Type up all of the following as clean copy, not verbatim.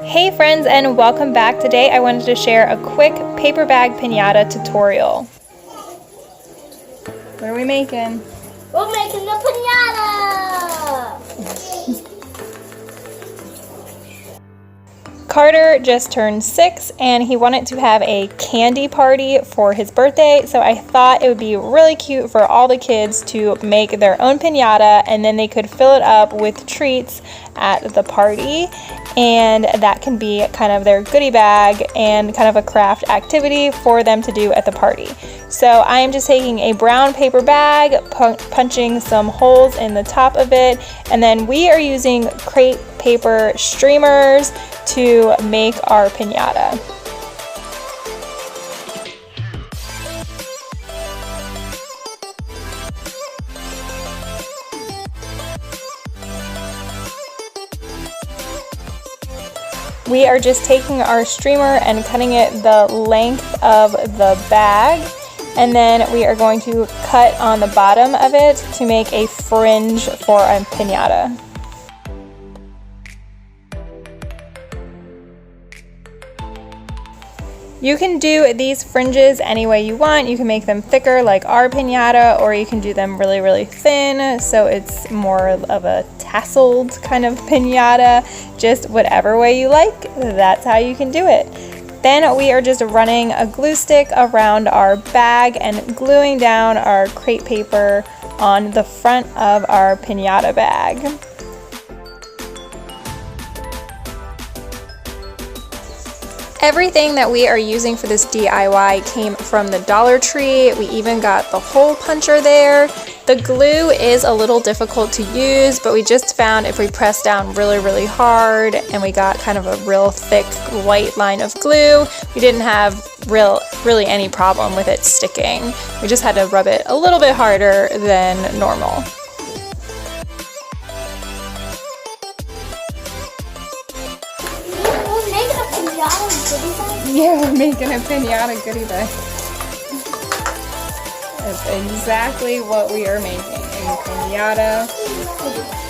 Hey friends, and welcome back. Today I wanted to share a quick paper bag piñata tutorial. What are we making? We're making a piñata! Carter just turned 6 and he wanted to have a candy party for his birthday, so I thought it would be really cute for all the kids to make their own piñata and then they could fill it up with treats at the party, and that can be kind of their goodie bag and kind of a craft activity for them to do at the party. So I am just taking a brown paper bag, punching some holes in the top of it, and then we are using crepe paper streamers to make our piñata. We are just taking our streamer and cutting it the length of the bag, and then we are going to cut on the bottom of it to make a fringe for a piñata. You can do these fringes any way you want. You can make them thicker like our piñata, or you can do them really, really thin, so it's more of a tasseled kind of piñata. Just whatever way you like, that's how you can do it. Then we are just running a glue stick around our bag and gluing down our crepe paper on the front of our piñata bag. Everything that we are using for this DIY came from the Dollar Tree. We even got the hole puncher there. The glue is a little difficult to use, but we just found if we press down really, really hard and we got kind of a real thick white line of glue, we didn't have really any problem with it sticking. We just had to rub it a little bit harder than normal. Yeah, we're making a piñata goodie bag. That's exactly what we are making, a piñata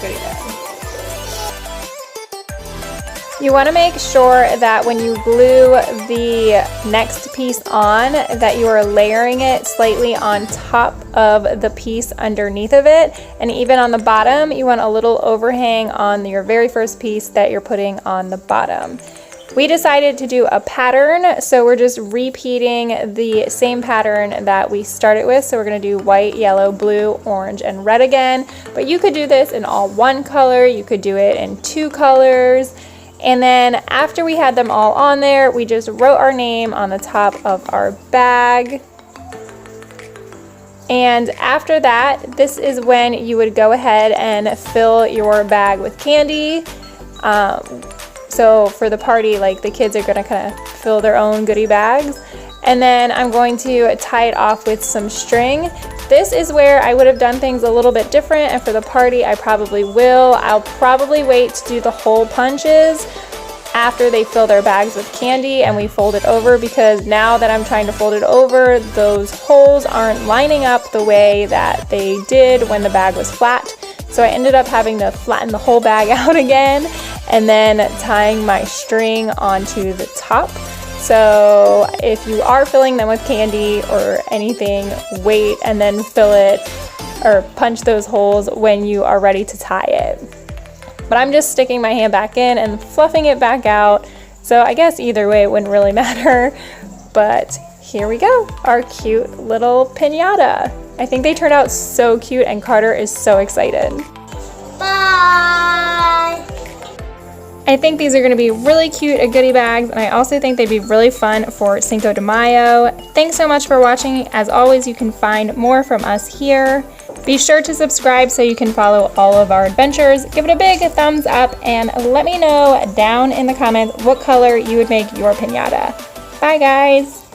goodie bag. You want to make sure that when you glue the next piece on, that you are layering it slightly on top of the piece underneath of it, and even on the bottom, you want a little overhang on your very first piece that you're putting on the bottom. We decided to do a pattern, so we're just repeating the same pattern that we started with. So we're going to do white, yellow, blue, orange, and red again. But you could do this in all one color, you could do it in 2 colors. And then after we had them all on there, we just wrote our name on the top of our bag. And after that, this is when you would go ahead and fill your bag with candy. So for the party, like the kids are gonna kind of fill their own goodie bags. And then I'm going to tie it off with some string. This is where I would have done things a little bit different, and for the party I probably will. I'll probably wait to do the hole punches after they fill their bags with candy and we fold it over, because now that I'm trying to fold it over, those holes aren't lining up the way that they did when the bag was flat. So I ended up having to flatten the whole bag out again and then tying my string onto the top. So if you are filling them with candy or anything, wait and then fill it or punch those holes when you are ready to tie it. But I'm just sticking my hand back in and fluffing it back out. So I guess either way it wouldn't really matter. But here we go, our cute little piñata. I think they turned out so cute and Carter is so excited. Bye! I think these are going to be really cute goodie bags, and I also think they'd be really fun for Cinco de Mayo. Thanks so much for watching. As always, you can find more from us here. Be sure to subscribe so you can follow all of our adventures. Give it a big thumbs up and let me know down in the comments what color you would make your piñata. Bye guys!